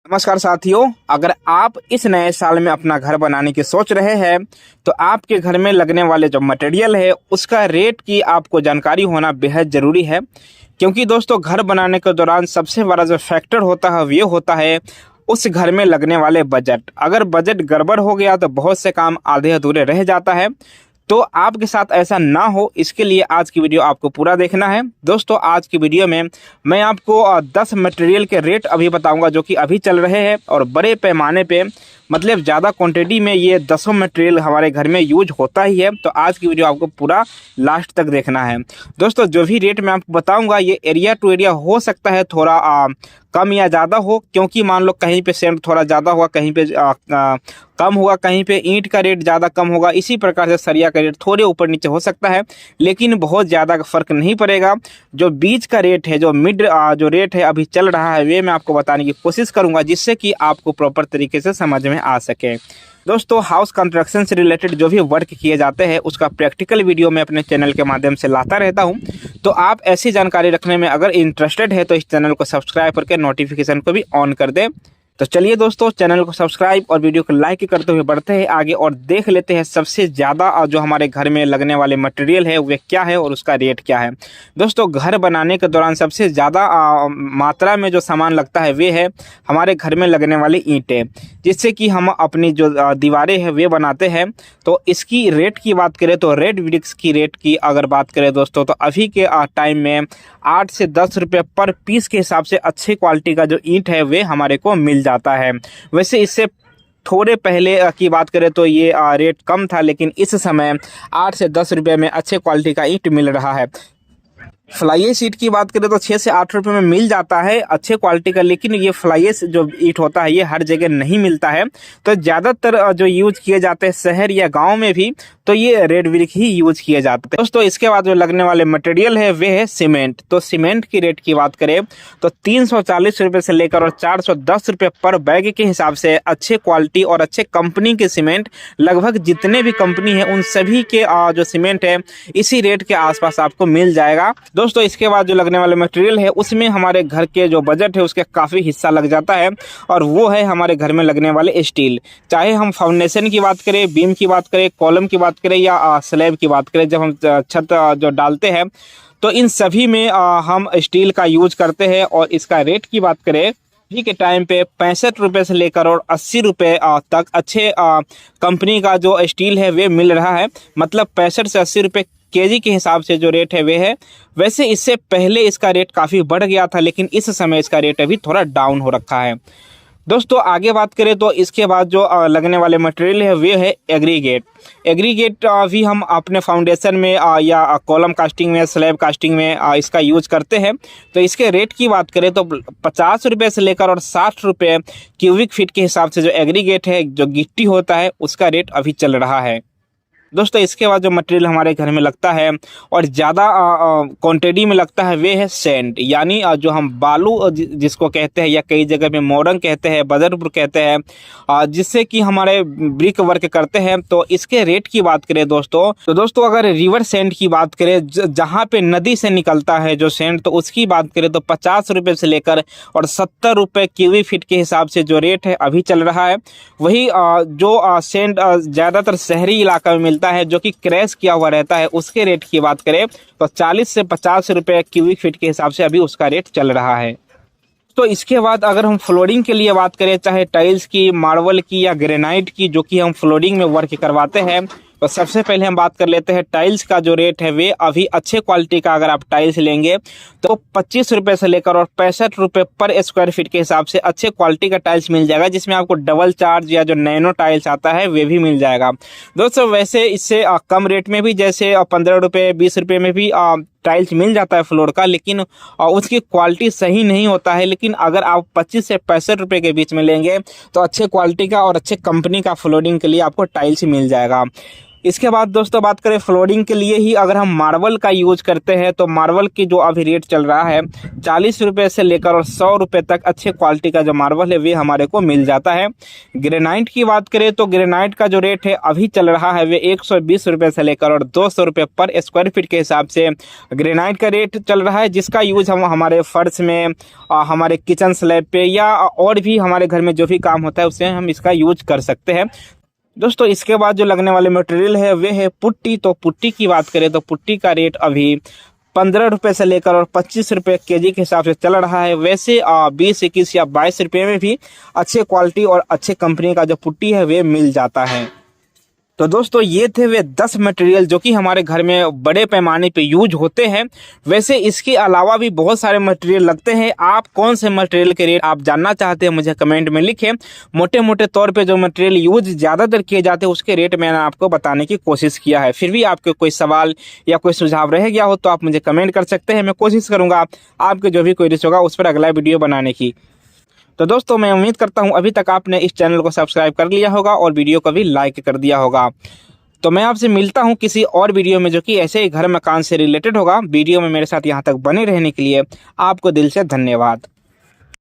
नमस्कार साथियों, अगर आप इस नए साल में अपना घर बनाने की सोच रहे हैं तो आपके घर में लगने वाले जो मटेरियल है उसका रेट की आपको जानकारी होना बेहद ज़रूरी है। क्योंकि दोस्तों घर बनाने के दौरान सबसे बड़ा जो फैक्टर होता है वो होता है उस घर में लगने वाले बजट। अगर बजट गड़बड़ हो गया तो बहुत से काम आधे अधूरे रह जाता है। तो आपके साथ ऐसा ना हो इसके लिए आज की वीडियो आपको पूरा देखना है। दोस्तों आज की वीडियो में मैं आपको 10 मटेरियल के रेट अभी बताऊंगा जो कि अभी चल रहे हैं और बड़े पैमाने पे मतलब ज़्यादा क्वांटिटी में ये 10 मटेरियल हमारे घर में यूज होता ही है। तो आज की वीडियो आपको पूरा लास्ट तक देखना है। दोस्तों जो भी रेट मैं आपको बताऊंगा ये एरिया टू एरिया हो सकता है थोड़ा कम या ज़्यादा हो, क्योंकि मान लो कहीं पे सेंट थोड़ा ज़्यादा होगा, कहीं पे कम होगा, कहीं पे ईंट का रेट ज़्यादा कम होगा। इसी प्रकार से सरिया का रेट थोड़े ऊपर नीचे हो सकता है, लेकिन बहुत ज़्यादा फ़र्क नहीं पड़ेगा। जो बीच का रेट है, जो मिड जो रेट है अभी चल रहा है वे मैं आपको बताने की कोशिश करूँगा, जिससे कि आपको प्रॉपर तरीके से समझ में आ सके। दोस्तों हाउस कंस्ट्रक्शन से रिलेटेड जो भी वर्क किए जाते हैं उसका प्रैक्टिकल वीडियो मैं अपने चैनल के माध्यम से लाता रहता हूं। तो आप ऐसी जानकारी रखने में अगर इंटरेस्टेड है तो इस चैनल को सब्सक्राइब करके नोटिफिकेशन को भी ऑन कर दें। तो चलिए दोस्तों चैनल को सब्सक्राइब और वीडियो को लाइक करते हुए बढ़ते हैं आगे और देख लेते हैं सबसे ज़्यादा जो हमारे घर में लगने वाले मटेरियल है वे क्या है और उसका रेट क्या है। दोस्तों घर बनाने के दौरान सबसे ज़्यादा मात्रा में जो सामान लगता है वे है हमारे घर में लगने वाली ईंटें, जिससे कि हम अपनी जो दीवारें हैं वे बनाते हैं। तो इसकी रेट की बात करें तो रेड ब्रिक्स की रेट की अगर बात करें दोस्तों तो अभी के टाइम में 8 से 10 रुपये पर पीस के हिसाब से अच्छी क्वालिटी का जो ईंट है वे हमारे को मिल जाता है। वैसे इससे थोड़े पहले की बात करें तो ये रेट कम था, लेकिन इस समय 8 से 10 रुपये में अच्छे क्वालिटी का ईंट मिल रहा है। फ्लाई शीट की बात करें तो 6 से 8 रुपये में मिल जाता है अच्छे क्वालिटी का, लेकिन ये फ्लाई जो ईंट होता है ये हर जगह नहीं मिलता है। तो ज़्यादातर जो यूज किए जाते हैं शहर या गांव में भी तो ये रेड ब्रिक ही यूज किए जाते हैं। दोस्तों इसके बाद जो लगने वाले मटेरियल है वे है सीमेंट। तो सीमेंट की रेट की बात करें तो 340 रुपये से लेकर और 410 रुपये पर बैग के हिसाब से अच्छे क्वालिटी और अच्छे कंपनी के सीमेंट लगभग जितने भी कंपनी है उन सभी के जो सीमेंट है इसी रेट के आसपास आपको मिल जाएगा। दोस्तों इसके बाद जो लगने वाले मटेरियल है उसमें हमारे घर के जो बजट है उसके काफ़ी हिस्सा लग जाता है और वो है हमारे घर में लगने वाले स्टील। चाहे हम फाउंडेशन की बात करें, बीम की बात करें, कॉलम की बात करें या स्लैब की बात करें, जब हम छत जो डालते हैं तो इन सभी में हम स्टील का यूज करते हैं। और इसका रेट की बात करें अभी के टाइम पे 65 रुपये से लेकर और 80 रुपये तक अच्छे कंपनी का जो स्टील है वे मिल रहा है। मतलब 65 से 80 रुपये केजी के हिसाब से जो रेट है वे है। वैसे इससे पहले इसका रेट काफ़ी बढ़ गया था, लेकिन इस समय इसका रेट अभी थोड़ा डाउन हो रखा है। दोस्तों आगे बात करें तो इसके बाद जो लगने वाले मटेरियल है वे है एग्रीगेट। एग्रीगेट भी हम अपने फाउंडेशन में या कॉलम कास्टिंग में, स्लैब कास्टिंग में इसका यूज करते हैं। तो इसके रेट की बात करें तो 50 रुपये से लेकर और 60 रुपये क्यूबिक फीट के हिसाब से जो एग्रीगेट है, जो गिट्टी होता है, उसका रेट अभी चल रहा है। दोस्तों इसके बाद जो मटेरियल हमारे घर में लगता है और ज़्यादा क्वांटिटी में लगता है वे है सैंड, यानी जो हम बालू जिसको कहते हैं या कई जगह में मोरंग कहते हैं, बदरपुर कहते हैं, जिससे कि हमारे ब्रिक वर्क करते हैं। तो इसके रेट की बात करें दोस्तों अगर रिवर सैंड की बात करें जहाँ पे नदी से निकलता है जो सैंड, तो उसकी बात करें तो 50 रुपये से लेकर और 70 रुपये क्यूबिक फीट के हिसाब से जो रेट है अभी चल रहा है। वही जो सैंड ज़्यादातर शहरी इलाका में मिलता है जो कि क्रैश किया हुआ रहता है, उसके रेट की बात करें तो 40 से 50 रुपये क्यूबिक फीट के हिसाब से अभी उसका रेट चल रहा है। तो इसके बाद अगर हम फ्लोरिंग के लिए बात करें, चाहे टाइल्स की, मार्बल की या ग्रेनाइट की, जो कि हम फ्लोरिंग में वर्क करवाते हैं, तो सबसे पहले हम बात कर लेते हैं टाइल्स का जो रेट है वे अभी अच्छे क्वालिटी का अगर आप टाइल्स लेंगे तो 25 रुपये से लेकर और 65 रुपये पर स्क्वायर फीट के हिसाब से अच्छे क्वालिटी का टाइल्स मिल जाएगा, जिसमें आपको डबल चार्ज या जो नैनो टाइल्स आता है वे भी मिल जाएगा। दोस्तों वैसे इससे कम रेट में भी जैसे 15 रुपये 20 रुपये में भी टाइल्स मिल जाता है फ्लोर का, लेकिन उसकी क्वालिटी सही नहीं होता है। लेकिन अगर आप 25 से 65 रुपये के बीच में लेंगे तो अच्छे क्वालिटी का और अच्छे कंपनी का फ्लोरिंग के लिए आपको टाइल्स मिल जाएगा। इसके बाद दोस्तों बात करें फ्लोरिंग के लिए ही, अगर हम मार्बल का यूज करते हैं तो मार्बल की जो अभी रेट चल रहा है 40 रुपये से लेकर और 100 रुपये तक अच्छे क्वालिटी का जो मार्बल है वे हमारे को मिल जाता है। ग्रेनाइट की बात करें तो ग्रेनाइट का जो रेट है अभी चल रहा है वे 120 रुपये से लेकर और 200 रुपये पर स्क्वायर फीट के हिसाब से ग्रेनाइट का रेट चल रहा है, जिसका यूज हम हमारे फर्श में, हमारे किचन स्लैब पे या और भी हमारे घर में जो भी काम होता है उससे हम इसका यूज कर सकते हैं। दोस्तों इसके बाद जो लगने वाले मटेरियल है वे है पुट्टी। तो पुट्टी की बात करें तो पुट्टी का रेट अभी 15 रुपये से लेकर और 25 रुपये केजी के हिसाब से चल रहा है। वैसे 20, 21 या 22 रुपये में भी अच्छे क्वालिटी और अच्छे कंपनी का जो पुट्टी है वे मिल जाता है। तो दोस्तों ये थे वे 10 मटेरियल जो कि हमारे घर में बड़े पैमाने पे यूज होते हैं। वैसे इसके अलावा भी बहुत सारे मटेरियल लगते हैं। आप कौन से मटेरियल के रेट आप जानना चाहते हैं मुझे कमेंट में लिखें। मोटे मोटे तौर पे जो मटेरियल यूज ज़्यादातर किए जाते हैं उसके रेट मैंने आपको बताने की कोशिश किया है। फिर भी आपके कोई सवाल या कोई सुझाव रह गया हो तो आप मुझे कमेंट कर सकते हैं। मैं कोशिश करूँगा आपके जो भी कोई रिच होगा उस पर अगला वीडियो बनाने की। तो दोस्तों मैं उम्मीद करता हूं अभी तक आपने इस चैनल को सब्सक्राइब कर लिया होगा और वीडियो को भी लाइक कर दिया होगा। तो मैं आपसे मिलता हूं किसी और वीडियो में जो कि ऐसे ही घर मकान से रिलेटेड होगा। वीडियो में मेरे साथ यहां तक बने रहने के लिए आपको दिल से धन्यवाद।